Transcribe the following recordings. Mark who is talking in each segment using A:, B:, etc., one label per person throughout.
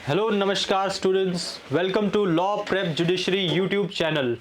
A: Hello नमस्कार students, welcome to law prep judiciary YouTube channel.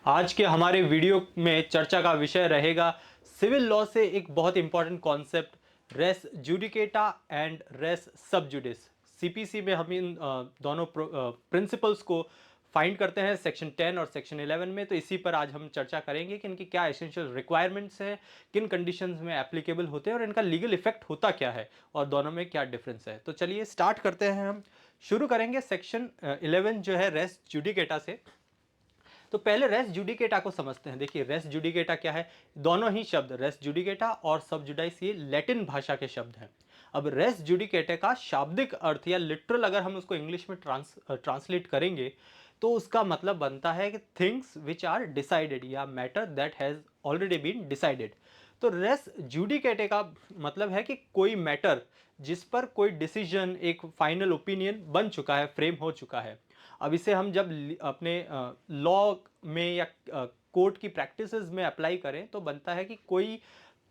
A: आज के हमारे वीडियो में चर्चा का विषय रहेगा सिविल लॉ से एक बहुत important concept res judicata and res sub judice. CPC में हम इन दोनों प्रिंसिपल्स को फाइंड करते हैं सेक्शन 10 और सेक्शन 11 में। तो इसी पर आज हम चर्चा करेंगे कि इनकी क्या एसेंशियल रिक्वायरमेंट्स हैं, किन कंडीशंस में एप्लीकेबल होते हैं और इनका लीगल इफेक्ट होता क्या है और दोनों में क्या डिफरेंस है। तो चलिए स्टार्ट करते हैं। हम शुरू करेंगे सेक्शन 11 जो है रेस जुडिकेटा से। तो पहले रेस जुडिकेटा को समझते हैं। देखिए रेस जुडिकेटा क्या है। दोनों ही शब्द रेस जुडिकेटा और सब जुडाइस ये लैटिन भाषा के शब्द हैं। अब रेस जुडिकेटा का शाब्दिक अर्थ या लिटरल अगर हम उसको इंग्लिश में ट्रांसलेट करेंगे तो उसका मतलब बनता है कि थिंग्स विच आर डिसाइडेड या matter that has already been decided. तो रेस जुडिकेटे का मतलब है कि कोई मैटर जिस पर कोई डिसीजन एक फाइनल ओपिनियन बन चुका है, फ्रेम हो चुका है। अब इसे हम जब अपने लॉ में या कोर्ट की प्रैक्टिसेस में अप्लाई करें तो बनता है कि कोई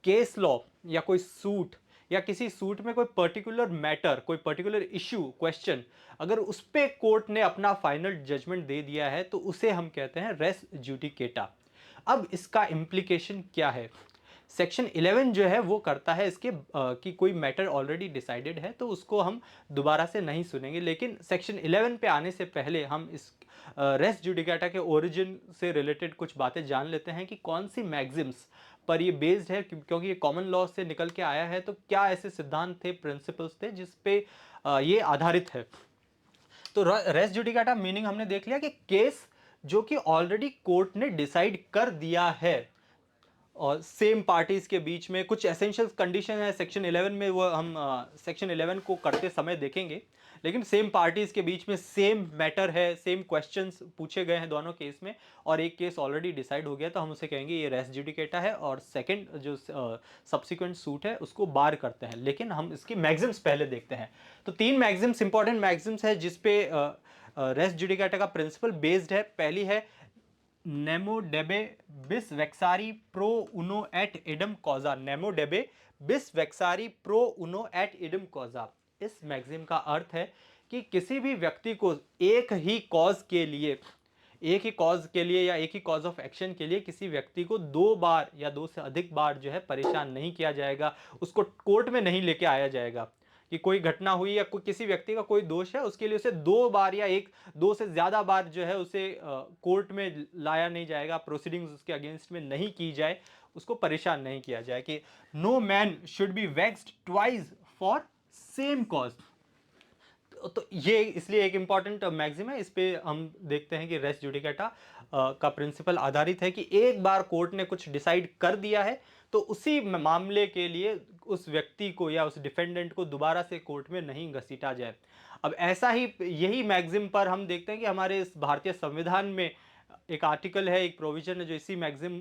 A: केस लॉ या कोई सूट या किसी सूट में कोई पर्टिकुलर मैटर, कोई पर्टिकुलर इश्यू, क्वेश्चन अगर उस पे कोर्ट ने अपना फाइनल जजमेंट दे दिया है तो उसे हम कहते हैं रेस जुडिकेटा। अब इसका इम्प्लीकेशन क्या है। सेक्शन 11 जो है वो करता है इसके कि कोई मैटर ऑलरेडी डिसाइडेड है तो उसको हम दोबारा से नहीं सुनेंगे। लेकिन सेक्शन 11 पे आने से पहले हम इस रेस जुडिकाटा के ओरिजिन से रिलेटेड कुछ बातें जान लेते हैं कि कौन सी मैग्जिम्स पर ये बेस्ड है, क्योंकि ये कॉमन लॉ से निकल के आया है। तो क्या ऐसे सिद्धांत थे, प्रिंसिपल्स थे जिस पे ये आधारित है। तो रेस जुडिकाटा मीनिंग हमने देख लिया कि केस जो कि ऑलरेडी कोर्ट ने डिसाइड कर दिया है और सेम पार्टीज के बीच में कुछ एसेंशियल कंडीशन है सेक्शन 11 में, वो हम सेक्शन 11 को करते समय देखेंगे। लेकिन सेम पार्टीज के बीच में सेम मैटर है, सेम क्वेश्चंस पूछे गए हैं दोनों केस में और एक केस ऑलरेडी डिसाइड हो गया तो हम उसे कहेंगे ये रेस जुडिकेटा है और सेकंड जो सब्सिक्वेंट सूट है उसको बार करते हैं। लेकिन हम इसकी मैग्जिम्स पहले देखते हैं। तो तीन मैग्जिम्स, इंपॉर्टेंट मैग्जिम्स है जिसपे रेस जुडिकेटा का प्रिंसिपल बेस्ड है। पहली है नेमो डेबे बिस वेक्सारी प्रो उनो एट इडम कॉजा। नेमो डेबे बिस वेक्सारी प्रो उनो एट इडम कॉजा। इस मैगजीम का अर्थ है कि किसी भी व्यक्ति को एक ही कॉज के लिए, एक ही कॉज के लिए या एक ही कॉज ऑफ एक्शन के लिए किसी व्यक्ति को दो बार या दो से अधिक बार जो है परेशान नहीं किया जाएगा, उसको कोर्ट में नहीं लेके आया जाएगा। कि कोई घटना हुई या कोई किसी व्यक्ति का कोई दोष है उसके लिए उसे दो बार या एक दो से ज्यादा बार जो है उसे कोर्ट में लाया नहीं जाएगा, प्रोसीडिंग्स उसके अगेंस्ट में नहीं की जाए, उसको परेशान नहीं किया जाए। कि no man should be vexed twice for same cause. तो ये इसलिए एक इंपॉर्टेंट मैगजिम है। इस पे हम देखते हैं कि रेस जुडिकेटा का प्रिंसिपल आधारित है कि एक बार कोर्ट ने कुछ डिसाइड कर दिया है तो उसी मामले के लिए उस व्यक्ति को या उस डिफेंडेंट को दोबारा से कोर्ट में नहीं घसीटा जाए। अब ऐसा ही यही मैगजिम पर हम देखते हैं कि हमारे इस भारतीय संविधान में एक आर्टिकल है, एक प्रोविजन है जो इसी मैगजिम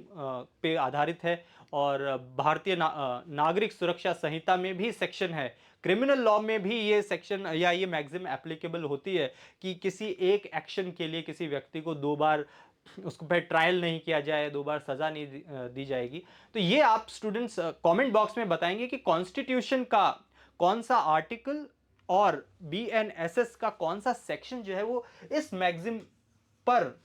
A: पे आधारित है। और भारतीय नागरिक सुरक्षा संहिता में भी सेक्शन है, क्रिमिनल लॉ में भी ये सेक्शन या ये मैगजिम एप्लीकेबल होती है कि किसी एक एक्शन के लिए किसी व्यक्ति को दो बार उसको पे ट्रायल नहीं किया जाए, दो बार सजा नहीं दी जाएगी। तो ये आप स्टूडेंट्स कमेंट बॉक्स में बताएंगे कि कॉन्स्टिट्यूशन का कौन सा आर्टिकल और बीएनएसएस का कौन सा सेक्शन जो है वो इस मैगजिम पर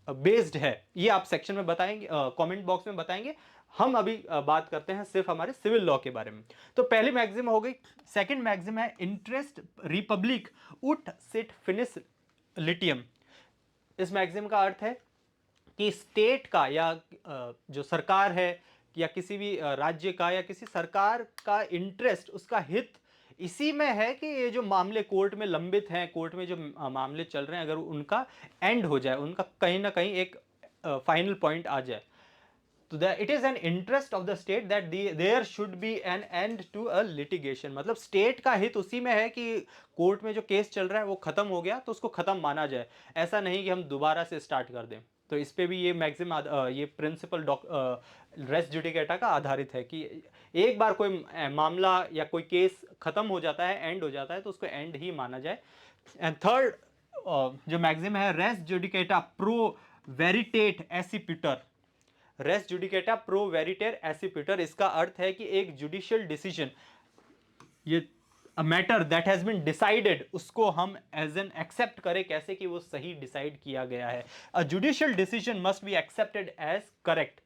A: बेस्ड है। ये आप सेक्शन में बताएंगे, कमेंट बॉक्स में बताएंगे। हम अभी बात करते हैं सिर्फ हमारे सिविल लॉ के बारे में। तो पहली मैगजिम हो गई। सेकंड मैगजिम है इंटरेस्ट रिपब्लिक उट सिट फिनिस लिटियम। इस मैगजिम का अर्थ है कि स्टेट का या जो सरकार है या किसी भी राज्य का या किसी सरकार का इंटरेस्ट, उसका हित इसी में है कि ये जो मामले कोर्ट में लंबित हैं, कोर्ट में जो मामले चल रहे हैं, अगर उनका एंड हो जाए, उनका कहीं ना कहीं एक फाइनल पॉइंट आ जाए। तो it is an interest of the state that there should be an end to a litigation. मतलब स्टेट का हित उसी में है कि कोर्ट में जो केस चल रहा है वो खत्म हो गया तो उसको खत्म माना जाए, ऐसा नहीं कि हम दोबारा से स्टार्ट कर दें। तो इस पे भी ये मैक्सिम ये प्रिंसिपल रेस जुडिकेटा का आधारित है कि एक बार कोई मामला या कोई केस खत्म हो जाता है, एंड हो जाता है, तो उसको एंड ही माना जाए। एंड थर्ड जो मैक्सिम है res judicata pro veritate accipitur. Res judicata pro veritate accipitur, इसका अर्थ है कि एक जुडिशियल डिसीजन, ये a matter that has been decided उसको हम एज एन एक्सेप्ट करें, कैसे कि वो सही डिसाइड किया गया है। A judicial decision must be accepted as correct.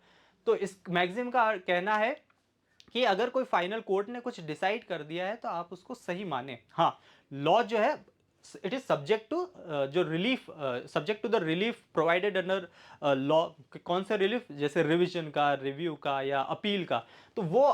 A: तो इस मैगजीम का कहना है कि अगर कोई फाइनल कोर्ट ने कुछ डिसाइड कर दिया है तो आप उसको सही माने। हाँ, लॉ जो है इट इज सब्जेक्ट टू जो relief, subject to the relief provided under law. कौन सा रिलीफ? जैसे रिवीजन का, रिव्यू का या अपील का। तो वो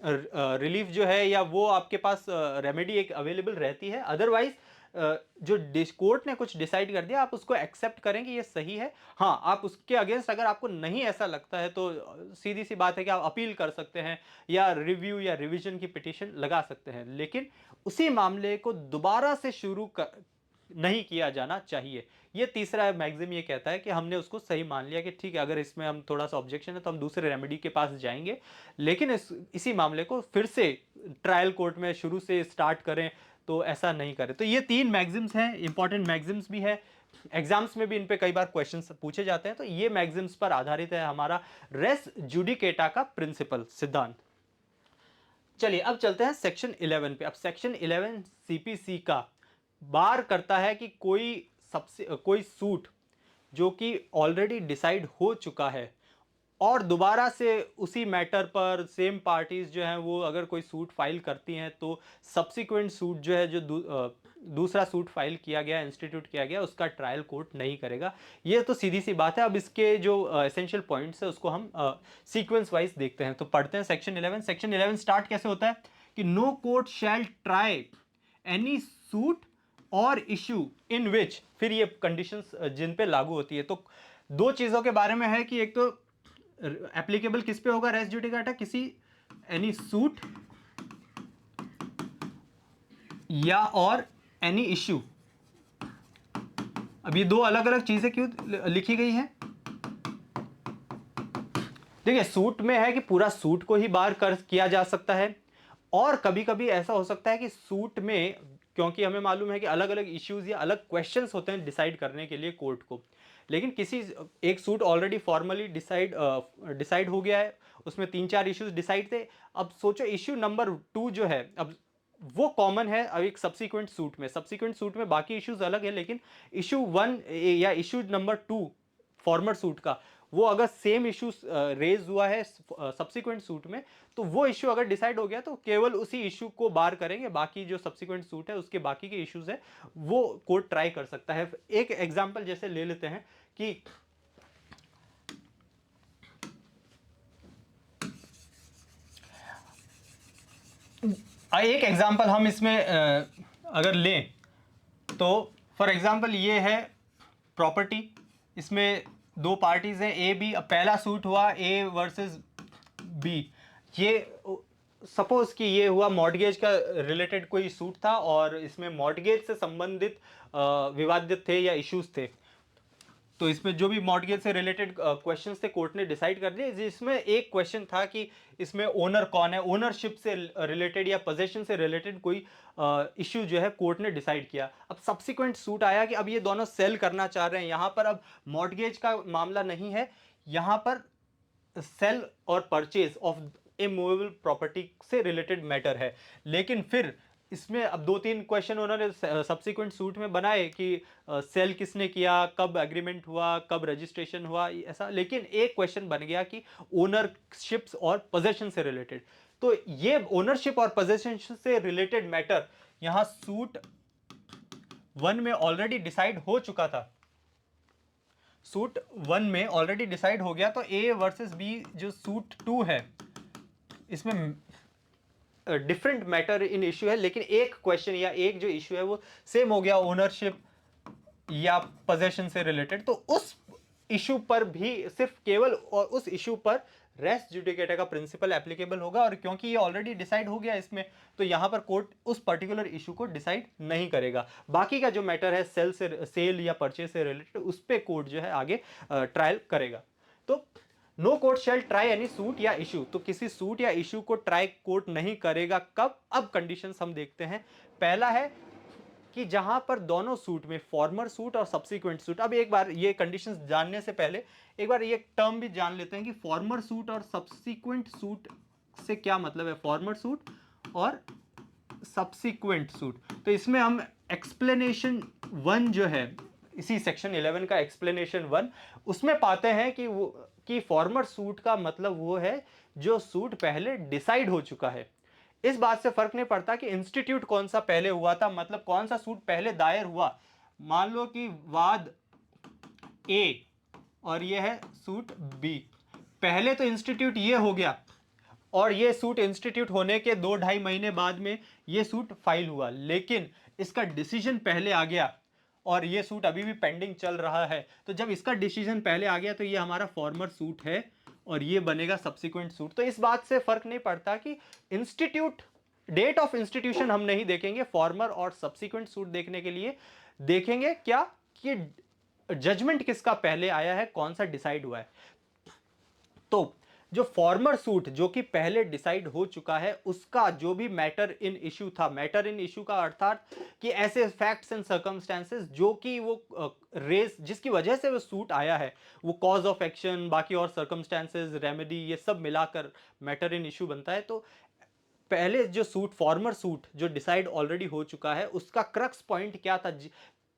A: रिलीफ जो है या वो आपके पास रेमेडी एक अवेलेबल रहती है। अदरवाइज जो कोर्ट ने कुछ डिसाइड कर दिया आप उसको एक्सेप्ट करें कि ये सही है। हाँ, आप उसके अगेंस्ट अगर आपको नहीं ऐसा लगता है तो सीधी सी बात है कि आप अपील कर सकते हैं या रिव्यू या रिवीजन की पिटीशन लगा सकते हैं, लेकिन उसी मामले को दोबारा से नहीं किया जाना चाहिए। ये तीसरा मैगजीम ये कहता है कि हमने उसको सही मान लिया कि ठीक है, अगर इसमें हम थोड़ा सा ऑब्जेक्शन है तो हम दूसरे रेमेडी के पास जाएंगे, लेकिन इसी मामले को फिर से ट्रायल कोर्ट में शुरू से स्टार्ट करें तो ऐसा नहीं करें। तो ये 3 मैगजीम्स हैं, इंपॉर्टेंट मैगजीम्स भी है, एग्जाम्स में भी इन पे कई बार क्वेश्चंस पूछे जाते हैं। तो ये मैगजीम्स पर आधारित है हमारा रेस जुडिकेटा का प्रिंसिपल सिद्धांत। चलिए अब चलते हैं सेक्शन 11 पे। अब सेक्शन 11 सीपीसी का बार करता है कि कोई सूट जो कि ऑलरेडी डिसाइड हो चुका है और दोबारा से उसी मैटर पर सेम पार्टीज जो हैं वो अगर कोई सूट फाइल करती हैं तो सब्सिक्वेंट सूट जो है जो दूसरा सूट फाइल किया गया, इंस्टीट्यूट किया गया, उसका ट्रायल कोर्ट नहीं करेगा। ये तो सीधी सी बात है। अब इसके जो एसेंशियल पॉइंट्स है उसको हम सीक्वेंस वाइज देखते हैं। तो पढ़ते हैं सेक्शन 11। सेक्शन 11 स्टार्ट कैसे होता है कि no court shall try any suit और इशू इन विच, फिर ये कंडीशंस जिन पे लागू होती है। तो दो चीजों के बारे में है कि एक तो एप्लीकेबल किस पे होगा रेस जुडिकाटा, किसी एनी सूट या और एनी इश्यू। अब ये दो अलग अलग चीजें क्यों लिखी गई हैं? देखिए, सूट में है कि पूरा सूट को ही बार कर किया जा सकता है, और कभी कभी ऐसा हो सकता है कि सूट में, क्योंकि हमें मालूम है कि अलग अलग इश्यूज या अलग क्वेश्चंस होते हैं डिसाइड करने के लिए कोर्ट को, लेकिन किसी एक सूट ऑलरेडी फॉर्मली डिसाइड हो गया है, उसमें 3-4 इश्यूज डिसाइड थे। अब सोचो इश्यू नंबर 2 जो है, अब वो कॉमन है। अब एक सब्सिक्वेंट सूट में बाकी इश्यूज अलग है, लेकिन इशू 1 या इशू नंबर 2 फॉर्मर सूट का, वो अगर सेम इशू रेज हुआ है सब्सिक्वेंट सूट में, तो वो इशू अगर डिसाइड हो गया तो केवल उसी इशू को बार करेंगे, बाकी जो सब्सिक्वेंट सूट है उसके बाकी के इश्यूज है वो कोर्ट ट्राई कर सकता है। एक एग्जांपल जैसे ले लेते हैं कि एक एग्जांपल हम इसमें अगर लें तो फॉर एग्जांपल ये है प्रॉपर्टी। इसमें दो पार्टीज हैं ए बी। पहला सूट हुआ ए वर्सेस बी। ये सपोज कि ये हुआ मॉर्टगेज का रिलेटेड कोई सूट था और इसमें मॉर्टगेज से संबंधित विवाद थे या इश्यूज थे। तो इसमें जो भी मॉर्टगेज से रिलेटेड क्वेश्चंस थे कोर्ट ने डिसाइड कर दिए, जिसमें एक क्वेश्चन था कि इसमें ओनर कौन है, ओनरशिप से रिलेटेड या पोजेशन से रिलेटेड कोई इश्यू जो है कोर्ट ने डिसाइड किया। अब सब्सिक्वेंट सूट आया कि अब ये दोनों सेल करना चाह रहे हैं। यहां पर अब मॉर्टगेज का मामला नहीं है, यहां पर सेल और purchase of A movable property से रिलेटेड मैटर है। लेकिन फिर इसमें अब 2-3 क्वेश्चन उन्होंने सब्सिक्वेंट सूट में बनाए कि सेल किसने किया, कब एग्रीमेंट हुआ, कब रजिस्ट्रेशन हुआ, ऐसा। लेकिन एक क्वेश्चन बन गया कि ओनरशिप्स और पोजेशन से रिलेटेड। तो ये ओनरशिप और पोजेशन से रिलेटेड मैटर यहां सूट 1 में ऑलरेडी डिसाइड हो चुका था। सूट 1 में ऑलरेडी डिसाइड हो गया, तो ए वर्सेस बी जो सूट 2 है इसमें डिफरेंट मैटर इन इश्यू है, लेकिन एक क्वेश्चन या एक जो इश्यू है वो सेम हो गया, ओनरशिप या पोजेशन से रिलेटेड। तो उस इश्यू पर भी सिर्फ केवल और उस इश्यू पर रेस जुडिकेटा का प्रिंसिपल एप्लीकेबल होगा, और क्योंकि ये ऑलरेडी डिसाइड हो गया इसमें, तो यहां पर कोर्ट उस पर्टिकुलर इश्यू को डिसाइड नहीं करेगा। बाकी का जो मैटर है सेल या परचेज से रिलेटेड, उस पर कोर्ट जो है आगे ट्रायल करेगा। तो no court shall try any suit या इशू, तो किसी सूट या इशू को ट्राई कोर्ट नहीं करेगा। कब? अब कंडीशंस हम देखते हैं। पहला है कि जहां पर दोनों सूट में फॉर्मर सूट और सब्सिक्वेंट सूट। अब एक बार ये कंडीशंस जानने से पहले एक बार ये टर्म भी जान लेते हैं कि फॉर्मर सूट और सब्सिक्वेंट सूट से क्या मतलब है। फॉर्मर सूट और सब्सिक्वेंट सूट। तो इसमें हम एक्सप्लेनेशन 1 जो है, इसी सेक्शन 11 का एक्सप्लेनेशन 1, उसमें पाते हैं कि वो कि फॉर्मर सूट का मतलब वो है जो सूट पहले डिसाइड हो चुका है। इस बात से फर्क नहीं पड़ता कि इंस्टीट्यूट कौन सा पहले हुआ था, मतलब कौन सा सूट पहले दायर हुआ। मान लो कि वाद ए और ये है सूट बी, पहले तो इंस्टीट्यूट ये हो गया और ये सूट इंस्टीट्यूट होने के 2-2.5 महीने बाद में ये सूट फाइल हुआ, लेकिन इसका डिसीजन पहले आ गया और ये सूट अभी भी पेंडिंग चल रहा है। तो जब इसका डिसीजन पहले आ गया तो ये हमारा फॉर्मर सूट है और ये बनेगा सब्सिक्वेंट सूट। तो इस बात से फर्क नहीं पड़ता कि इंस्टीट्यूट, डेट ऑफ इंस्टीट्यूशन हम नहीं देखेंगे, फॉर्मर और सब्सिक्वेंट सूट देखने के लिए देखेंगे क्या कि जजमेंट किसका पहले आया है, कौन सा डिसाइड हुआ है। तो जो फॉर्मर सूट जो कि पहले डिसाइड हो चुका है, उसका जो भी मैटर इन इशू था, मैटर इन इशू का अर्थात कि ऐसे फैक्ट्स एंड सर्कमस्टेंसेस जो कि वो रेस जिसकी वजह से वो सूट आया है, वो कॉज ऑफ एक्शन, बाकी और सर्कमस्टेंसेस, रेमेडी, ये सब मिलाकर मैटर इन इशू बनता है। तो पहले जो सूट, फॉर्मर सूट जो डिसाइड ऑलरेडी हो चुका है, उसका क्रक्स पॉइंट क्या था,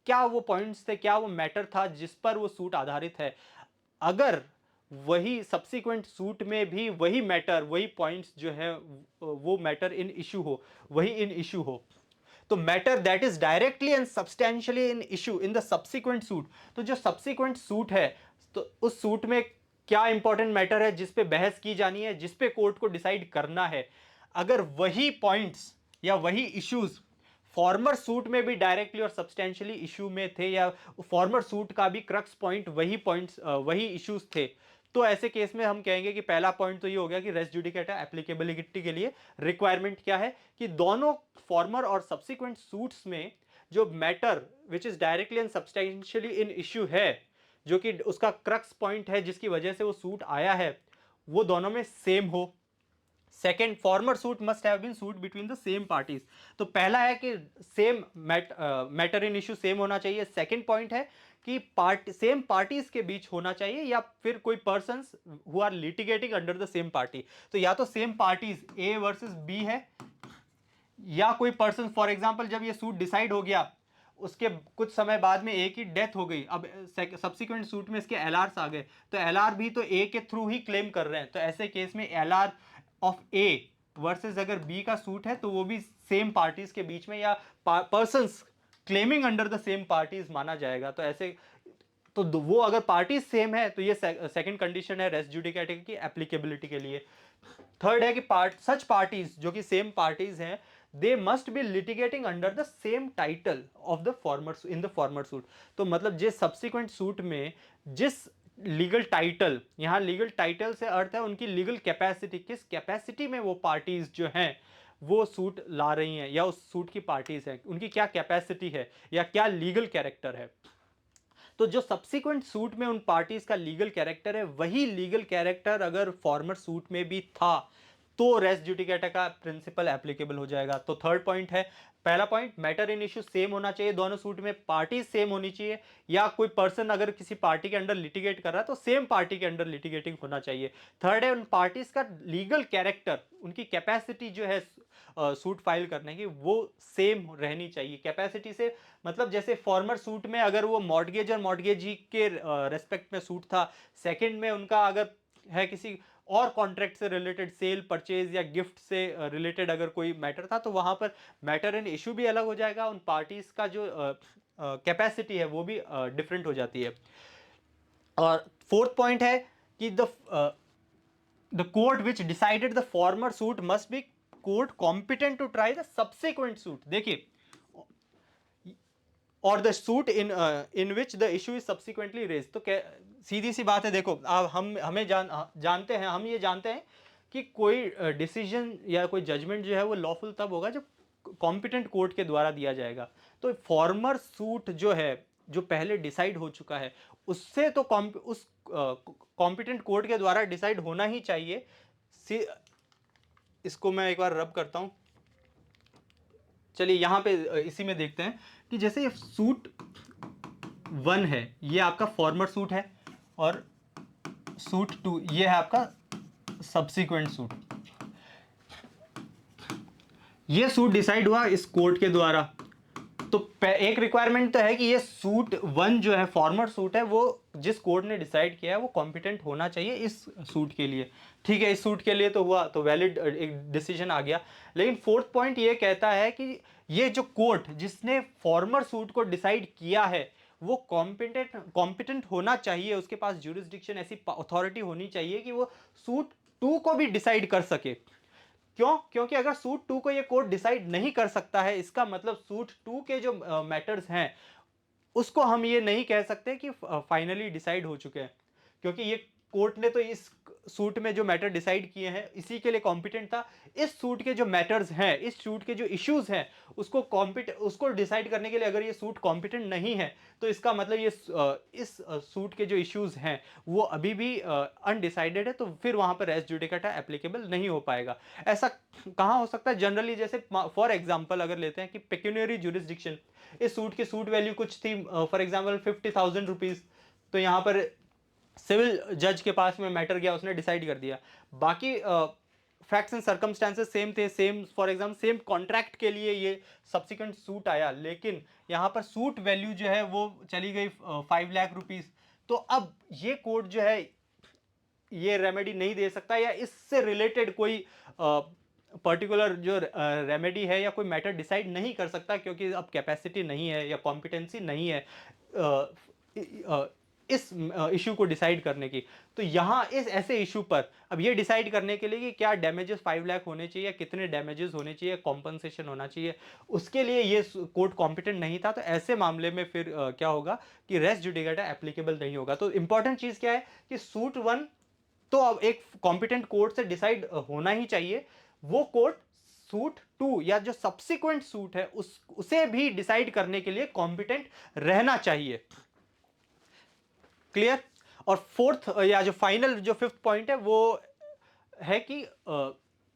A: क्या वो पॉइंट्स थे, क्या वो मैटर था जिस पर वो सूट आधारित है। अगर वही सब्सिक्वेंट सूट में भी वही मैटर, वही पॉइंट्स जो है वो मैटर इन इशू हो, वही इन इशू हो, तो matter that is directly and substantially in issue in the subsequent suit, तो जो सब्सिक्वेंट सूट है, तो उस सूट में क्या इंपॉर्टेंट मैटर है जिस पे बहस की जानी है, जिस पे कोर्ट को डिसाइड करना है। अगर वही पॉइंट्स या वही इश्यूज फॉर्मर सूट में भी डायरेक्टली और सब्सटेंशियली इशू में थे, या फॉर्मर सूट का भी क्रक्स पॉइंट वही पॉइंट्स, वही इश्यूज थे, तो ऐसे केस में हम कहेंगे कि पहला पॉइंट तो ये हो गया कि रेस जुडिकेटा एप्लीकेबिलिटी के लिए रिक्वायरमेंट क्या है कि दोनों फॉर्मर और सब्सिक्वेंट सूट्स में जो matter which is directly and substantially in issue है, जो कि उसका क्रक्स पॉइंट है जिसकी वजह से वो सूट आया है, वो दोनों में सेम हो। Second, former suit must have been suit between the same parties. तो पहला है कि same matter in issue same होना चाहिए। सेकेंड पॉइंट है कि सेम पार्टीज के बीच होना चाहिए, या फिर कोई persons who are litigating under the same party. तो या तो same parties A versus B है, या कोई पर्सन, फॉर एग्जांपल जब ये सूट डिसाइड हो गया उसके कुछ समय बाद में ए की डेथ हो गई, अब सब्सिक्वेंट सूट में इसके एलआर्स आ गए, तो एलआर भी तो ए के थ्रू ही क्लेम कर रहे हैं। तो ऐसे केस में एलआर ऑफ ए वर्सेस अगर बी का सूट है तो वो भी सेम पार्टीज के बीच में या persons claiming under the same parties माना जाएगा। तो ऐसे, तो वो अगर पार्टीज सेम है तो ये सेकंड कंडीशन है रेस जुडिकेटा की एप्लीकेबिलिटी के लिए। थर्ड है कि सच पार्टीज जो कि सेम पार्टीज हैं, they must be litigating under the same title of the former in the former suit. तो मतलब जिस सब्सिक्वेंट सूट में जिस लीगल टाइटल, यहां लीगल टाइटल से अर्थ है उनकी लीगल कैपेसिटी, किस कैपेसिटी में वो पार्टीज जो हैं वो सूट ला रही हैं, या उस सूट की पार्टीज हैं, उनकी क्या कैपेसिटी है या क्या लीगल कैरेक्टर है। तो जो सब्सिक्वेंट सूट में उन पार्टीज का लीगल कैरेक्टर है, वही लीगल कैरेक्टर अगर फॉर्मर सूट में भी था तो रेस जुडिकेटा का प्रिंसिपल एप्लीकेबल हो जाएगा। तो थर्ड पॉइंट है, पहला point matter in issue same होना चाहिए, दोनों सूट में पार्टी सेम होनी चाहिए, या कोई पर्सन अगर किसी पार्टी के अंडर लिटिगेट कर रहा है तो सेम पार्टी के अंडर लिटिगेटिंग होना चाहिए। थर्ड है उन पार्टीज का लीगल कैरेक्टर, उनकी कैपेसिटी जो है सूट फाइल करने की वो सेम रहनी चाहिए। कैपेसिटी से मतलब जैसे फॉर्मर सूट में अगर वो मॉर्टगेज और मॉर्टगेजी के रेस्पेक्ट में सूट था, सेकेंड में उनका अगर है किसी और कॉन्ट्रैक्ट से रिलेटेड, सेल परचेज या गिफ्ट से रिलेटेड अगर कोई मैटर था, तो वहां पर मैटर एंड इशू भी अलग हो जाएगा, उन पार्टीज का जो कैपेसिटी है वो भी डिफरेंट हो जाती है। और फोर्थ पॉइंट है कि the court which decided the former suit must be court competent to try the subsequent suit. देखिए, और the suit in which the issue is subsequently raise. तो सीधी सी बात है, देखो आप हमें जानते हैं, हम ये जानते हैं कि कोई डिसीजन या कोई जजमेंट जो है वो लॉफुल तब होगा जब कॉम्पिटेंट कोर्ट के द्वारा दिया जाएगा। तो फॉर्मर सूट जो है, जो पहले डिसाइड हो चुका है, उससे तो उस कॉम्पिटेंट कोर्ट के द्वारा डिसाइड होना ही चाहिए। इसको मैं एक बार रब करता हूं, चलिए यहां पे इसी में देखते हैं कि जैसे सूट 1 है, ये आपका फॉर्मर सूट है, और सूट 2 ये है आपका सब्सिक्वेंट सूट। ये सूट डिसाइड हुआ इस कोर्ट के द्वारा, तो एक रिक्वायरमेंट तो है कि ये सूट वन जो है, फॉर्मर सूट है, वो जिस कोर्ट ने डिसाइड किया है वो कॉम्पिटेंट होना चाहिए इस सूट के लिए। ठीक है, इस सूट के लिए तो हुआ, तो वैलिड एक डिसीजन आ गया। लेकिन फोर्थ पॉइंट ये कहता है कि ये जो कोर्ट जिसने फॉर्मर सूट को डिसाइड किया है वो कॉम्पिटेंट होना चाहिए, उसके पास ज्यूरिसडिक्शन, ऐसी अथॉरिटी होनी चाहिए कि वो सूट टू को भी डिसाइड कर सके। क्यों? क्योंकि अगर सूट टू को ये कोर्ट डिसाइड नहीं कर सकता है, इसका मतलब सूट टू के जो मैटर्स हैं उसको हम ये नहीं कह सकते कि फाइनली डिसाइड हो चुके हैं, क्योंकि ये कोर्ट ने तो इस सूट में जो मैटर डिसाइड किए हैं इसी के लिए कॉम्पिटेंट था। इस सूट के जो मैटर्स हैं, इस सूट के जो इश्यूज हैं, उसको डिसाइड करने के लिए अगर ये सूट कॉम्पिटेंट नहीं है तो इसका मतलब ये इस सूट के जो इश्यूज हैं वो अभी भी अनडिसाइडेड है, तो फिर वहां पर रेस जुडिकाटा एप्लीकेबल नहीं हो पाएगा। ऐसा कहां हो सकता है? जनरली, जैसे फॉर एग्जांपल अगर लेते हैं कि पेक्यूनियरी ज्यूरिसडिक्शन, इस सूट की सूट वैल्यू कुछ थी, फॉर एग्जांपल 50,000 रुपीज, तो यहां पर सिविल जज के पास में मैटर गया, उसने डिसाइड कर दिया। बाकी फैक्ट्स एंड सर्कमस्टेंसेस सेम थे, same for example same contract के लिए ये सब्सिक्वेंट सूट आया, लेकिन यहाँ पर सूट वैल्यू जो है वो चली गई 5 लाख रुपीज। तो अब ये कोर्ट जो है ये रेमेडी नहीं दे सकता, या इससे रिलेटेड कोई पर्टिकुलर जो रेमेडी है या कोई मैटर डिसाइड नहीं कर सकता, क्योंकि अब कैपेसिटी नहीं है या कॉम्पिटेंसी नहीं है इस इशू को डिसाइड करने की। तो यहाँ इस ऐसे इशू पर अब ये डिसाइड करने के लिए कि क्या डैमेजेस 5 लाख होने चाहिए या कितने डैमेजेस होने चाहिए, कॉम्पनसेशन होना चाहिए, उसके लिए ये कोर्ट कॉम्पिटेंट नहीं था। तो ऐसे मामले में फिर क्या होगा कि रेस जुडिकाटा एप्लीकेबल नहीं होगा। तो इंपॉर्टेंट चीज क्या है कि सूट वन तो अब एक कॉम्पिटेंट कोर्ट से डिसाइड होना ही चाहिए, वो कोर्ट सूट टू या जो सब्सिक्वेंट सूट है उसे भी डिसाइड करने के लिए कॉम्पिटेंट रहना चाहिए। क्लियर? और फोर्थ या जो फाइनल जो फिफ्थ पॉइंट है वो है कि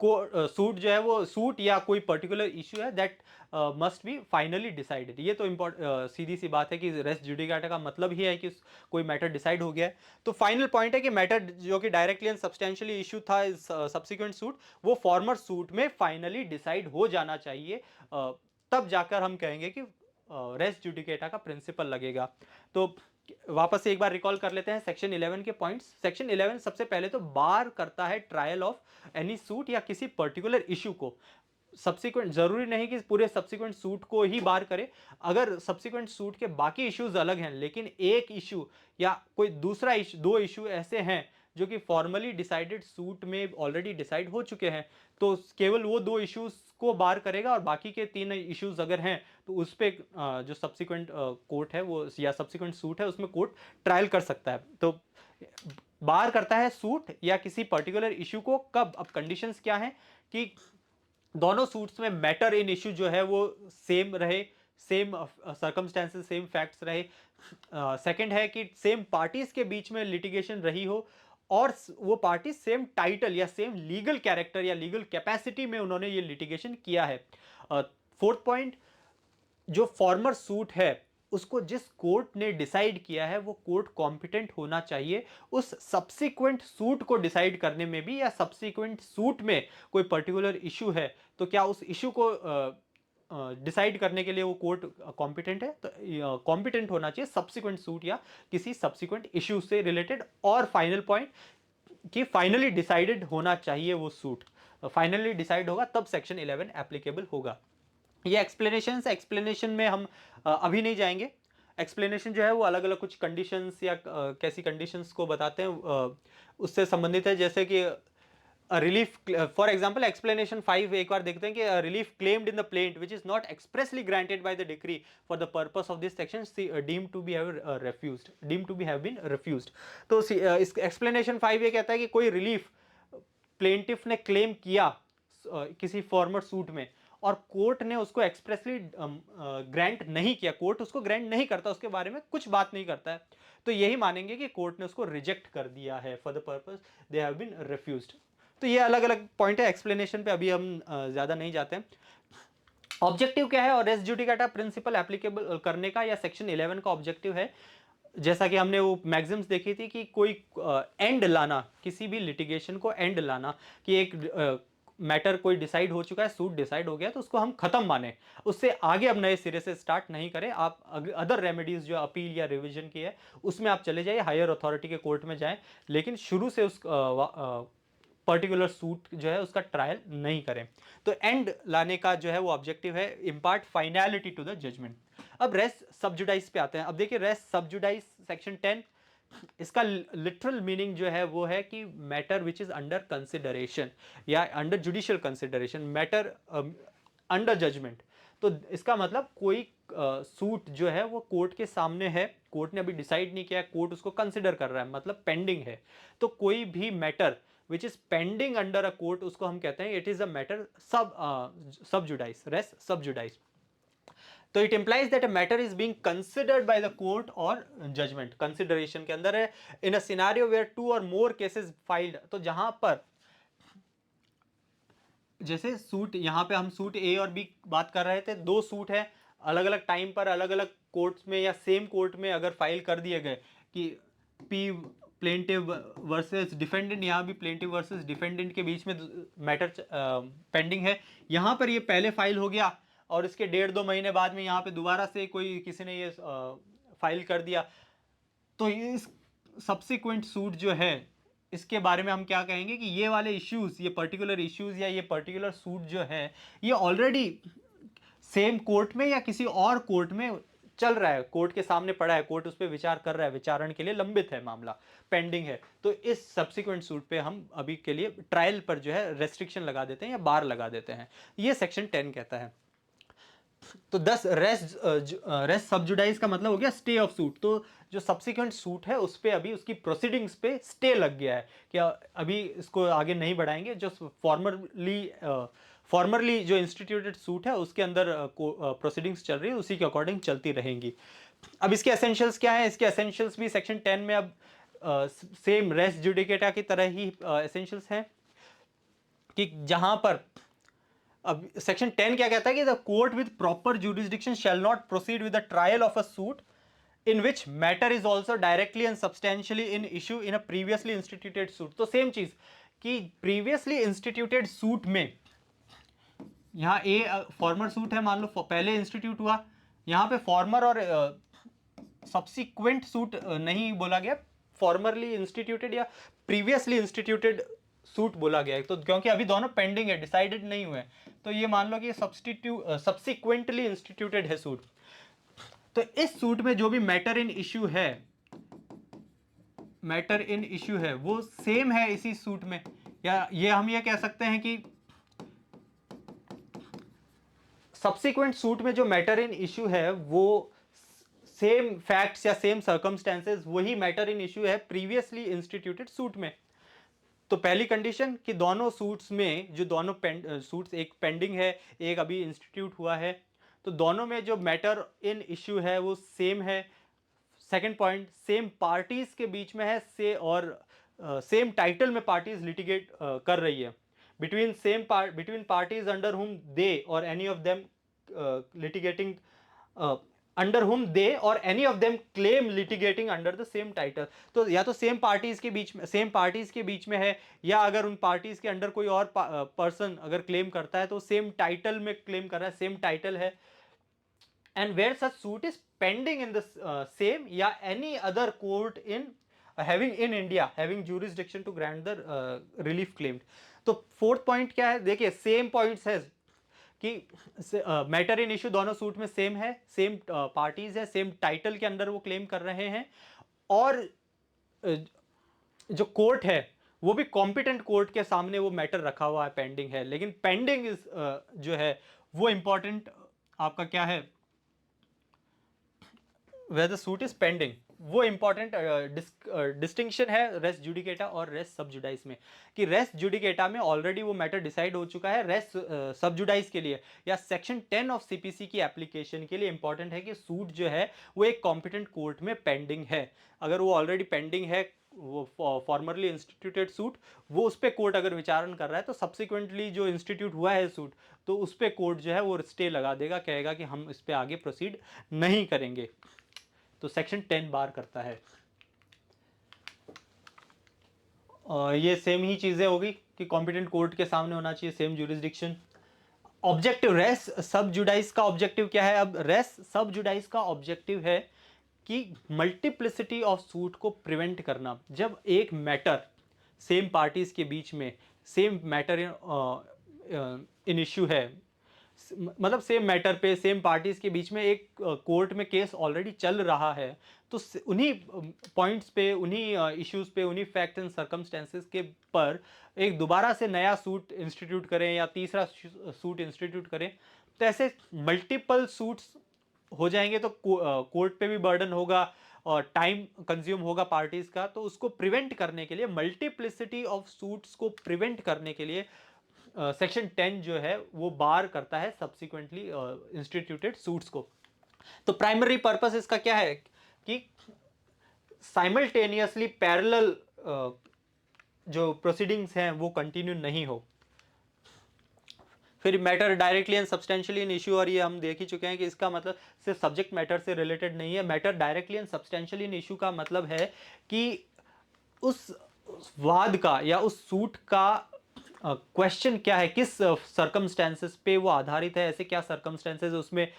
A: सूट जो है वो सूट या कोई पर्टिकुलर इश्यू है that must be finally decided. ये तो सीधी सी बात है कि रेस जुडिकाटा का मतलब ही है कि कोई मैटर डिसाइड हो गया है। तो फाइनल पॉइंट है कि मैटर जो कि डायरेक्टली एंड सब्सटेंशियली इशू था इस सब्सिक्वेंट सूट, वो फॉर्मर सूट में फाइनली डिसाइड हो जाना चाहिए, तब जाकर हम कहेंगे कि रेस जुडिकेटा का प्रिंसिपल लगेगा। तो वापस से एक बार रिकॉल कर लेते हैं सेक्शन 11 के पॉइंट्स। सेक्शन 11 सबसे पहले तो बार करता है ट्रायल ऑफ एनी सूट या किसी पर्टिकुलर इशू को। सब्सिक्वेंट जरूरी नहीं कि पूरे सब्सिक्वेंट सूट को ही बार करे, अगर सब्सिक्वेंट सूट के बाकी इश्यूज अलग हैं लेकिन एक इशू या कोई दूसरा इशू, दो इशू ऐसे हैं जो कि फॉर्मली डिसाइडेड सूट में ऑलरेडी डिसाइड हो चुके हैं, तो केवल वो दो इश्यूज को बार करेगा, और बाकी के तीन इश्यूज अगर हैं तो उस पर जो सब्सिक्वेंट कोर्ट है वो या सब्सिक्वेंट सूट है उसमें कोर्ट ट्रायल कर सकता है। तो बार करता है सूट या किसी पर्टिकुलर इशू को कब? अब कंडीशंस क्या हैं कि दोनों सूट्स में मैटर इन इशू जो है वो सेम रहे, सेम सर्कमस्टेंसेस, सेम फैक्ट्स रहे। सेकंड है कि सेम पार्टीज के बीच में लिटिगेशन रही हो, और वो पार्टी सेम टाइटल या सेम लीगल कैरेक्टर या लीगल कैपेसिटी में उन्होंने ये लिटिगेशन किया है। फोर्थ पॉइंट, जो फॉर्मर सूट है उसको जिस कोर्ट ने डिसाइड किया है वो कोर्ट कॉम्पिटेंट होना चाहिए उस सब्सिक्वेंट सूट को डिसाइड करने में भी, या सब्सिक्वेंट सूट में कोई पर्टिकुलर इशू है तो क्या उस इशू को डिसाइड करने के लिए वो कोर्ट कॉम्पिटेंट है, तो कॉम्पिटेंट होना चाहिए सब्सिक्वेंट सूट या किसी सब्सिक्वेंट इशू से रिलेटेड। और फाइनल पॉइंट कि फाइनली डिसाइडेड होना चाहिए वो सूट, फाइनली डिसाइड होगा तब सेक्शन 11 एप्लीकेबल होगा। ये एक्सप्लेनेशन में हम अभी नहीं जाएंगे। एक्सप्लेनेशन जो है वो अलग अलग कुछ कंडीशंस या कैसी कंडीशंस को बताते हैं उससे संबंधित है, जैसे कि रिलीफ। फॉर एग्जांपल एक्सप्लेनेशन 5 एक बार देखते हैं कि relief claimed in the plaint which is not expressly granted by the decree for the purpose of this section deemed to be have been refused. तो इस एक्सप्लेनेशन 5 ये कहता है कि कोई रिलीफ प्लेंटिफ ने क्लेम किया किसी फॉर्मर सूट में और कोर्ट ने उसको एक्सप्रेसली ग्रांट नहीं किया, कोर्ट उसको ग्रांट नहीं करता, उसके बारे में कुछ बात नहीं करता है, तो यही मानेंगे कि कोर्ट ने उसको रिजेक्ट कर दिया है, for the purpose they have been refused. तो ये अलग अलग पॉइंट है, एक्सप्लेनेशन पे अभी हम ज्यादा नहीं जाते हैं। ऑब्जेक्टिव क्या है और रेस जुडिकाटा प्रिंसिपल एप्लीकेबल करने का या सेक्शन 11 का ऑब्जेक्टिव है, जैसा कि हमने वो मैक्सिम्स देखी थी कि कोई एंड लाना, किसी भी लिटिगेशन को एंड लाना, कि एक मैटर कोई डिसाइड हो चुका है, सूट डिसाइड हो गया, तो उसको हम खत्म माने, उससे आगे अब नए सिरे से स्टार्ट नहीं करें। आप अदर रेमेडीज जो अपील या रिवीजन की है उसमें आप चले जाइए, हायर अथॉरिटी के कोर्ट में जाएं, लेकिन शुरू से उस पर्टिकुलर सूट जो है उसका ट्रायल नहीं करें। तो एंड लाने का जो है वो ऑब्जेक्टिव है, impart finality to the judgment. अब रेस सबजुडाइज पे आते हैं। अब देखिए रेस सबजुडाइज सेक्शन 10, इसका लिटरल मीनिंग जो है वो है कि matter which is under consideration या under judicial consideration, matter under judgment. तो इसका मतलब कोई सूट जो है वो कोर्ट के सामने है, कोर्ट ने अभी डिसाइड नहीं किया है, कोर्ट उसको कंसिडर कर रहा है, मतलब पेंडिंग है। तो कोई भी matter which is pending under a court, उसको हम कहते हैं इट इज अ मैटर सब जुडाइस, रेस सब जुडाइस। तो it implies that a matter is being considered by the court और जजमेंट कंसिडरेशन के अंदर है इन अ सिनेरियो वेयर टू और मोर केसेस फाइल्ड। तो जहां पर जैसे सूट, यहां पे हम सूट ए और बी बात कर रहे थे, दो सूट है अलग अलग टाइम पर अलग अलग कोर्ट्स में या सेम कोर्ट में अगर फाइल कर दिए गए कि पी प्लेंटिव वर्सेस डिफेंडेंट, यहाँ भी प्लेंटिव वर्सेस डिफेंडेंट के बीच में मैटर पेंडिंग है, यहाँ पर ये पहले फाइल हो गया और इसके 1.5-2 महीने बाद में यहाँ पे दोबारा से कोई किसी ने ये फाइल कर दिया, तो इस सब्सिक्वेंट सूट जो है इसके बारे में हम क्या कहेंगे कि ये वाले इश्यूज, ये पर्टिकुलर इश्यूज या ये पर्टिकुलर सूट जो है ये ऑलरेडी सेम कोर्ट में या किसी और कोर्ट में चल रहा है, कोर्ट के सामने पड़ा है, कोर्ट उस पर विचार कर रहा है, विचारण के लिए लंबित है, मामला पेंडिंग है। तो इस सब्सिक्वेंट सूट पे हम अभी के लिए ट्रायल पर जो है रेस्ट्रिक्शन लगा देते हैं या बार लगा देते हैं, ये सेक्शन 10 कहता है। तो 10 रेस्ट सबजुडाइज का मतलब हो गया स्टे ऑफ सूट। तो जो सब्सिक्वेंट सूट है उस पर अभी उसकी प्रोसीडिंग्स पे स्टे लग गया है कि अभी इसको आगे नहीं बढ़ाएंगे, जो फॉर्मरली जो इंस्टीट्यूटेड सूट है उसके अंदर प्रोसीडिंग्स चल रही है उसी के अकॉर्डिंग चलती रहेंगी। अब इसके एसेंशियल्स क्या है? इसके एसेंशियल्स भी सेक्शन 10 में अब सेम रेस्ट जुडिकेटा की तरह ही एसेंशियल्स हैं कि जहां पर अब सेक्शन 10 क्या कहता है कि the court with proper jurisdiction shall not proceed with the trial of a suit in which matter is also directly and substantially in issue in a previously instituted suit. तो सेम चीज कि previously instituted suit में, यहाँ ए farmer suit है, मान लो पहले institute हुआ, यहाँ पे फॉर्मर और सब्सिक्वेंट सूट नहीं बोला गया, फॉर्मरली इंस्टीट्यूटेड या प्रीवियसली इंस्टीट्यूटेड सूट बोला गया है। तो क्योंकि अभी दोनों पेंडिंग है, डिसाइडेड नहीं हुए, तो ये मान लो कि सब्सिक्वेंटली इंस्टीट्यूटेड है सूट। तो इस सूट में जो भी मैटर इन इश्यू है, मैटर इन इश्यू है वो सेम है इसी सूट में, या ये हम ये कह सकते हैं कि सब्सिक्वेंट सूट में जो मैटर इन इश्यू है वो सेम फैक्ट्स या सेम सर्कमस्टेंसेस वही मैटर इन इश्यू है प्रीवियसली इंस्टीट्यूटेड सूट में। तो पहली कंडीशन कि दोनों सूट्स में जो दोनों सूट्स, एक पेंडिंग है एक अभी इंस्टीट्यूट हुआ है, तो दोनों में जो मैटर इन इश्यू है वो सेम है। सेकंड पॉइंट, सेम पार्टीज के बीच में है से और सेम टाइटल में पार्टीज लिटिगेट कर रही है, बिटवीन पार्टीज अंडर हुम दे और any of them litigating under हुम दे और any of them claim litigating under the same title. तो या तो सेम पार्टीज के बीच में है, या अगर उन पार्टीज के अंडर कोई और पर्सन अगर क्लेम करता है तो सेम टाइटल में क्लेम कर रहा है, सेम टाइटल है। And where such suit is pending in the same या any other court in having in India having jurisdiction to grant the relief claimed। तो फोर्थ पॉइंट क्या है? देखिए सेम पॉइंट्स है कि मैटर इन इश्यू दोनों suit में same है, सेम पार्टीज है, सेम टाइटल के अंदर वो क्लेम कर रहे हैं, और जो कोर्ट है वो भी कॉम्पिटेंट कोर्ट के सामने वो मैटर रखा हुआ है, पेंडिंग है। लेकिन पेंडिंग इज जो है वो इंपॉर्टेंट आपका क्या है, where the suit is pending, वो इंपॉर्टेंट डिस्टिंक्शन है रेस्ट जुडिकेटा और रेस्ट सब जुडाइस में, कि रेस्ट जुडिकेटा में ऑलरेडी वो मैटर डिसाइड हो चुका है, रेस्ट सब जुडाइस के लिए या सेक्शन 10 ऑफ सीपीसी की एप्लीकेशन के लिए इंपॉर्टेंट है कि सूट जो है वो एक कॉम्पिटेंट कोर्ट में पेंडिंग है। अगर वो ऑलरेडी पेंडिंग है, वो फॉर्मरली इंस्टीट्यूटेड सूट, वो उस पर कोर्ट अगर विचारण कर रहा है, तो सब्सिक्वेंटली जो इंस्टीट्यूट हुआ है सूट, तो उस पर कोर्ट जो है वो स्टे लगा देगा, कहेगा कि हम इस पर आगे प्रोसीड नहीं करेंगे। तो सेक्शन 10 बार करता है। ये सेम ही चीजें होगी कि कॉम्पिटेंट कोर्ट के सामने होना चाहिए सेम ज्यूरिसडिक्शन। ऑब्जेक्टिव रेस सब जुडाइस का ऑब्जेक्टिव क्या है? अब रेस सब जुडाइस का ऑब्जेक्टिव है कि मल्टीप्लिसिटी ऑफ सूट को प्रिवेंट करना। जब एक मैटर सेम पार्टीज के बीच में सेम मैटर इन इश्यू है, मतलब सेम मैटर पे सेम पार्टीज के बीच में एक कोर्ट में केस ऑलरेडी चल रहा है, तो उन्हीं पॉइंट्स पे, उन्हीं इश्यूज पे, उन्हीं फैक्ट एंड सर्कमस्टेंसेस के पर एक दोबारा से नया सूट इंस्टीट्यूट करें या तीसरा सूट इंस्टीट्यूट करें, तो ऐसे मल्टीपल सूट्स हो जाएंगे, तो कोर्ट पे भी बर्डन होगा और टाइम कंज्यूम होगा पार्टीज का। तो उसको प्रिवेंट करने के लिए, मल्टीप्लिसिटी ऑफ सूट्स को प्रिवेंट करने के लिए सेक्शन 10 जो है वो बार करता है सब्सिक्वेंटली इंस्टीट्यूटेड सूट्स को। तो प्राइमरी पर्पस इसका क्या है कि साइमल्टेनियसली पैरेलल जो प्रोसीडिंग्स हैं वो कंटिन्यू नहीं हो। फिर matter directly and substantially in issue, और ये हम देख ही चुके हैं कि इसका मतलब सिर्फ सब्जेक्ट मैटर से रिलेटेड नहीं है। Matter directly and substantially in issue का मतलब है कि उस वाद का या उस सूट का क्वेश्चन क्या है, किस सर्कमस्टेंसेस पे वो आधारित है, ऐसे क्या सर्कमस्टेंसेस, उसमें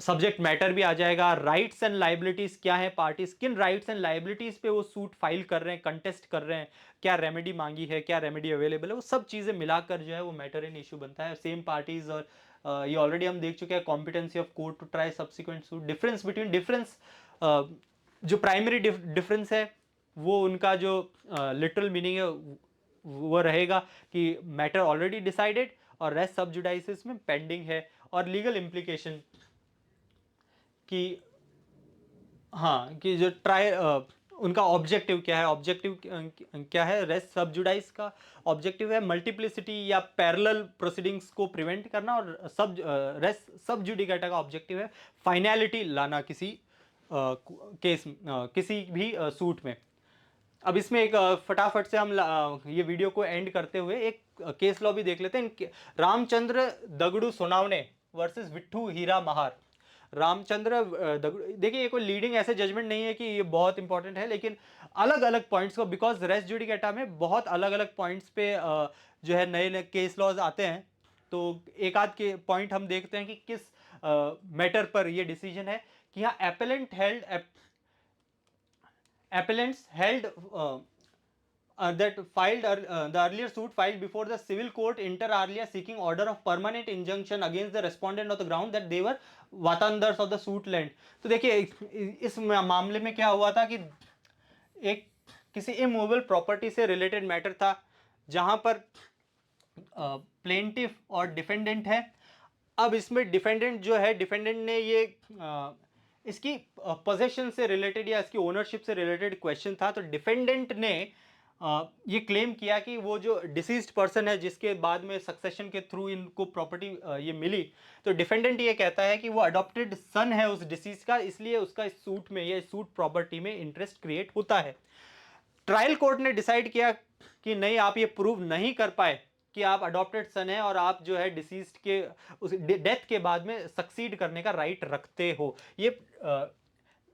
A: सब्जेक्ट मैटर भी आ जाएगा। राइट्स एंड लाइबिलिटीज क्या है, पार्टीज किन राइट्स एंड लाइबिलिटीज पे वो सूट फाइल कर रहे हैं, कंटेस्ट कर रहे हैं, क्या रेमेडी मांगी है, क्या रेमेडी अवेलेबल है, वो सब चीजें मिलाकर जो है वो मैटर इन इशू बनता है। सेम पार्टीज, और ये ऑलरेडी हम देख चुके हैं, competency of court to try subsequent suit. Difference between difference, जो प्राइमरी डिफरेंस है वो उनका जो लिटरल मीनिंग है वो रहेगा कि मैटर ऑलरेडी डिसाइडेड और रेस्ट सब जुडाइसिस में पेंडिंग है। और लीगल इम्प्लीकेशन कि हाँ, कि जो ट्राई उनका ऑब्जेक्टिव क्या है, ऑब्जेक्टिव क्या है, रेस्ट सब जुडाइस का ऑब्जेक्टिव है मल्टीप्लिसिटी या पैरेलल प्रोसीडिंग्स को प्रिवेंट करना, और रेस्ट सब जुडिकेटा का ऑब्जेक्टिव है फाइनैलिटी लाना किसी केस, किसी भी सूट में। अब इसमें एक फटाफट से हम ये वीडियो को एंड करते हुए एक केस लॉ भी देख लेते हैं। रामचंद्र दगड़ू सोनावने वर्सेस विट्ठू हीरा महार। रामचंद्र देखिए, ये कोई लीडिंग ऐसे जजमेंट नहीं है कि ये बहुत इंपॉर्टेंट है, लेकिन अलग अलग पॉइंट्स को, बिकॉज रेस्ट जुडिकेटा में बहुत अलग अलग पॉइंट्स पे जो है नए नए केस लॉज आते हैं। तो एक आध के पॉइंट हम देखते हैं कि किस मैटर पर ये डिसीजन है कि यहाँ appellants held that filed the earlier suit filed before the civil court inter alia seeking order of permanent injunction against the respondent on the ground that they were watandars of the suit land। तो देखिए इस मामले में क्या हुआ था कि एक किसी इमूवेबल प्रॉपर्टी से रिलेटेड मैटर था, जहां पर प्लेंटिफ और डिफेंडेंट है। अब इसमें डिफेंडेंट जो है, डिफेंडेंट ने ये इसकी पोजेशन से रिलेटेड या इसकी ओनरशिप से रिलेटेड क्वेश्चन था। तो डिफेंडेंट ने ये क्लेम किया कि वो जो डिसीज्ड पर्सन है, जिसके बाद में सक्सेशन के थ्रू इनको प्रॉपर्टी ये मिली, तो डिफेंडेंट ये कहता है कि वो अडॉप्टेड सन है उस डिसीज का, इसलिए उसका इस सूट में या सूट प्रॉपर्टी में इंटरेस्ट क्रिएट होता है। ट्रायल कोर्ट ने डिसाइड किया कि नहीं, आप ये प्रूव नहीं कर पाए कि आप अडॉप्टेड सन है और आप जो है डिसीज्ड के उस डेथ के बाद में सक्सीड करने का राइट रखते हो, ये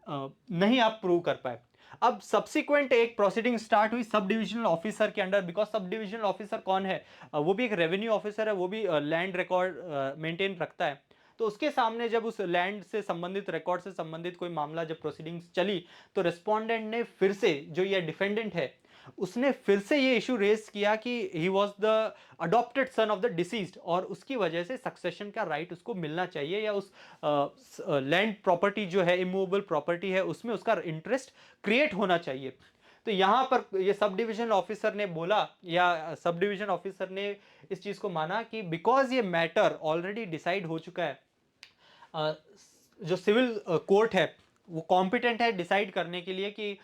A: नहीं आप प्रूव कर पाए। अब सब्सिक्वेंट एक प्रोसीडिंग स्टार्ट हुई सब डिविजनल ऑफिसर के under, because sub divisional officer कौन है, वो भी एक रेवेन्यू ऑफिसर है, वो भी लैंड रिकॉर्ड मेंटेन रखता है। तो उसके सामने जब उस लैंड से संबंधित, रिकॉर्ड से संबंधित कोई मामला जब प्रोसीडिंग्स चली, तो रेस्पोंडेंट ने फिर से, जो ये डिफेंडेंट है, उसने फिर से ये इशू रेज किया कि he was the adopted son of the deceased, और उसकी वजह से सक्सेशन का राइट उसको मिलना चाहिए, या उस लैंड प्रॉपर्टी जो है, इमूवेबल प्रॉपर्टी है, उसमें उसका इंटरेस्ट क्रिएट होना चाहिए। तो यहां पर ये सब डिविजन ऑफिसर ने बोला, या सब डिविजन ऑफिसर ने इस चीज को माना कि बिकॉज ये मैटर ऑलरेडी डिसाइड हो चुका है, जो सिविल कोर्ट है वो कॉम्पिटेंट है डिसाइड करने के लिए कि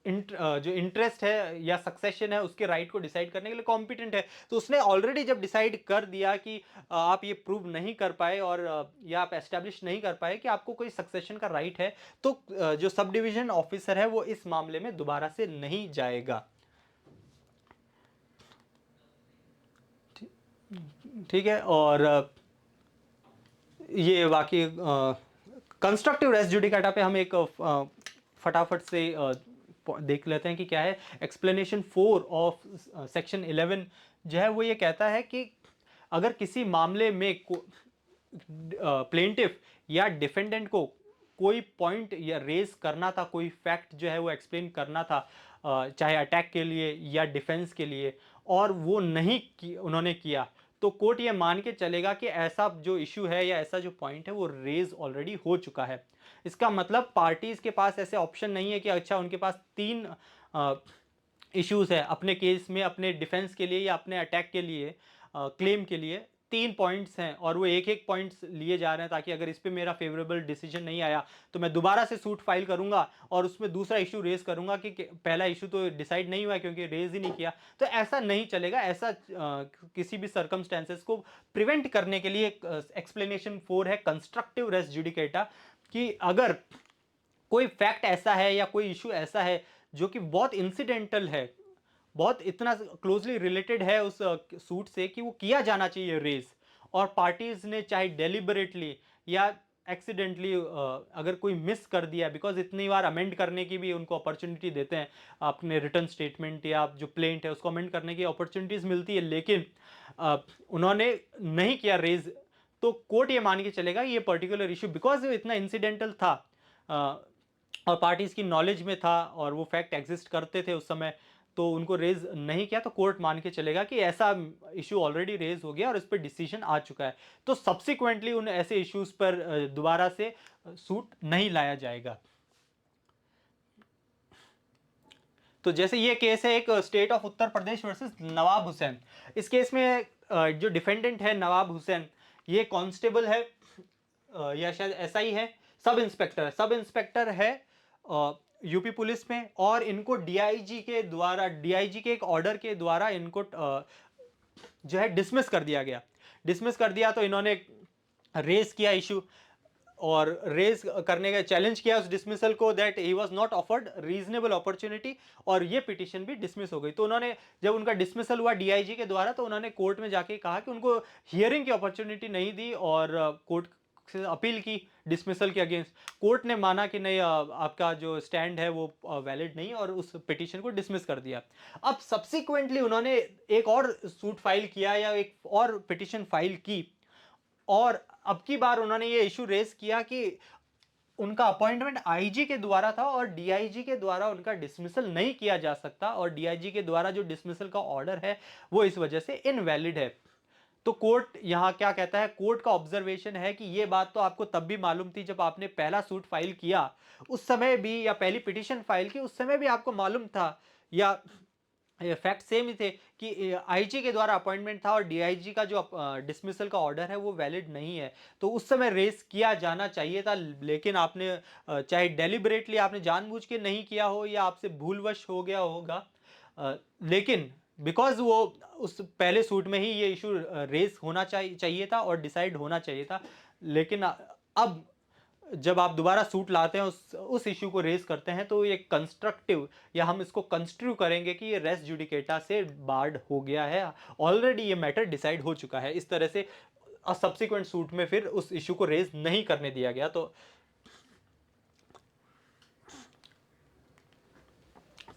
A: जो इंटरेस्ट है या सक्सेशन है उसके राइट को डिसाइड करने के लिए कॉम्पिटेंट है। तो उसने ऑलरेडी जब डिसाइड कर दिया कि आप ये प्रूव नहीं कर पाए और या आप एस्टेब्लिश नहीं कर पाए कि आपको कोई सक्सेशन का राइट है, तो जो सब डिविजन ऑफिसर है वो इस मामले में दोबारा से नहीं जाएगा। ठीक है। और ये बाकी कंस्ट्रक्टिव रेस जुडिकाटा पे हम एक फटाफट से देख लेते हैं कि क्या है। एक्सप्लेनेशन 4 ऑफ सेक्शन 11 जो है वो ये कहता है कि अगर किसी मामले में प्लेंटिफ या डिफेंडेंट को कोई पॉइंट या रेज करना था, कोई फैक्ट जो है वो एक्सप्लेन करना था, चाहे अटैक के लिए या डिफेंस के लिए, और वो नहीं उन्होंने किया, तो कोर्ट ये मान के चलेगा कि ऐसा जो इशू है या ऐसा जो पॉइंट है वो रेज ऑलरेडी हो चुका है। इसका मतलब पार्टीज के पास ऐसे ऑप्शन नहीं है कि अच्छा उनके पास 3 इश्यूज है अपने केस में, अपने डिफेंस के लिए या अपने अटैक के लिए, क्लेम के लिए 3 पॉइंट्स हैं और वो एक एक पॉइंट्स लिए जा रहे हैं, ताकि अगर इस पे मेरा फेवरेबल डिसीजन नहीं आया तो मैं दोबारा से सूट फाइल करूंगा और उसमें दूसरा इशू रेज करूंगा कि पहला इशू तो डिसाइड नहीं हुआ क्योंकि रेज ही नहीं किया। तो ऐसा नहीं चलेगा। ऐसा किसी भी सर्कमस्टेंसेस को प्रिवेंट करने के लिए एक्सप्लेनेशन 4 है कंस्ट्रक्टिव रेस जुडिकेटा, कि अगर कोई फैक्ट ऐसा है या कोई इशू ऐसा है जो कि बहुत इंसिडेंटल है, बहुत इतना क्लोजली रिलेटेड है उस सूट से कि वो किया जाना चाहिए रेज, और पार्टीज ने चाहे डेलिबरेटली या एक्सीडेंटली अगर कोई मिस कर दिया, बिकॉज इतनी बार अमेंड करने की भी उनको अपॉर्चुनिटी देते हैं, अपने रिटर्न स्टेटमेंट या जो प्लेंट है उसको अमेंड करने की अपॉर्चुनिटीज मिलती है, लेकिन उन्होंने नहीं किया रेज, तो कोर्ट ये मान के चलेगा ये पर्टिकुलर इशू बिकॉज इतना इंसिडेंटल था और पार्टीज की नॉलेज में था और वो फैक्ट एग्जिस्ट करते थे उस समय, तो उनको रेज नहीं किया, तो कोर्ट मान के चलेगा कि ऐसा इशू ऑलरेडी रेज हो गया और इस पर डिसीजन आ चुका है, तो सब्सिक्वेंटली उन ऐसे इश्यूज पर दोबारा से सूट नहीं लाया जाएगा। तो जैसे ये केस है एक state of Uttar Pradesh versus Nawab Hussain. इस केस में जो डिफेंडेंट है नवाब हुसैन, ये कांस्टेबल है या शायद ऐसा ही है, सब इंस्पेक्टर है यूपी पुलिस में, और इनको डीआईजी के एक ऑर्डर के द्वारा इनको जो है डिसमिस कर दिया गया। डिसमिस कर दिया तो इन्होंने रेज किया इशू, और रेज करने का चैलेंज किया उस डिसमिसल को, that he was not offered reasonable opportunity, और ये पिटीशन भी डिसमिस हो गई। तो उन्होंने जब उनका डिसमिसल हुआ डीआईजी के द्वारा, तो उन्होंने कोर्ट में जाके कहा कि उनको हियरिंग की अपॉर्चुनिटी नहीं दी, और कोर्ट से अपील की डिसमिसल के अगेंस्ट। कोर्ट ने माना कि नहीं, आपका जो स्टैंड है वो वैलिड नहीं, और उस पिटीशन को डिसमिस कर दिया। अब सब्सिक्वेंटली उन्होंने एक और सूट फाइल किया या एक और पिटीशन फाइल की, और अब की बार उन्होंने ये इशू रेज किया कि उनका अपॉइंटमेंट आईजी के द्वारा था और डीआईजी के द्वारा उनका डिसमिसल नहीं किया जा सकता, और डीआईजी के द्वारा जो डिसमिसल का ऑर्डर है वो इस वजह से इनवैलिड है। तो कोर्ट यहां क्या कहता है, कोर्ट का ऑब्जर्वेशन है कि ये बात तो आपको तब भी मालूम थी जब आपने पहला सूट फाइल किया, उस समय भी, या पहली पिटीशन फाइल की उस समय भी आपको मालूम था, या फैक्ट सेम ही थे कि आईजी के द्वारा अपॉइंटमेंट था और डीआईजी का जो डिसमिसल का ऑर्डर है वो वैलिड नहीं है, तो उस समय रेस किया जाना चाहिए था। लेकिन आपने चाहे डेलिबरेटली आपने जानबूझ के नहीं किया हो या आपसे भूलवश हो गया होगा, लेकिन बिकॉज वो उस पहले सूट में ही ये इशू रेस होना चाहिए था और डिसाइड होना चाहिए था, लेकिन अब जब आप दोबारा सूट लाते हैं उस इश्यू को रेज करते हैं, तो ये कंस्ट्रक्टिव, या हम इसको कंस्ट्रू करेंगे कि ये रेस जुडिकेटा से बार्ड हो गया है, ऑलरेडी ये मैटर डिसाइड हो चुका है। इस तरह से सब्सिक्वेंट सूट में फिर उस इश्यू को रेज नहीं करने दिया गया। तो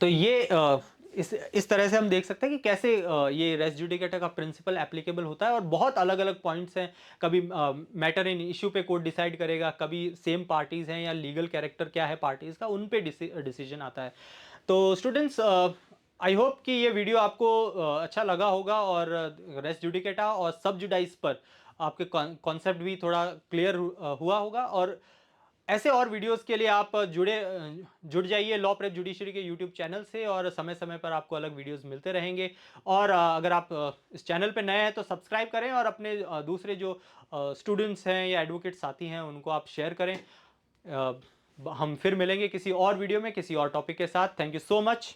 A: ये इस तरह से हम देख सकते हैं कि कैसे ये रेस जुडिकेटा का प्रिंसिपल एप्लीकेबल होता है, और बहुत अलग अलग पॉइंट्स हैं। कभी मैटर इन इशू पे कोर्ट डिसाइड करेगा, कभी सेम पार्टीज हैं या लीगल कैरेक्टर क्या है पार्टीज का, उन पे डिसीजन आता है। तो स्टूडेंट्स, आई होप कि ये वीडियो आपको अच्छा लगा होगा, और रेस जुडिकेटा और सब जुडाइस पर आपके कॉन्सेप्ट भी थोड़ा क्लियर हुआ होगा। और ऐसे और वीडियोस के लिए आप जुड़ जाइए लॉ प्रेप जुडिशरी के यूट्यूब चैनल से, और समय समय पर आपको अलग वीडियोस मिलते रहेंगे। और अगर आप इस चैनल पे नए हैं तो सब्सक्राइब करें, और अपने दूसरे जो स्टूडेंट्स हैं या एडवोकेट साथी हैं उनको आप शेयर करें। हम फिर मिलेंगे किसी और वीडियो में किसी और टॉपिक के साथ। Thank you so much.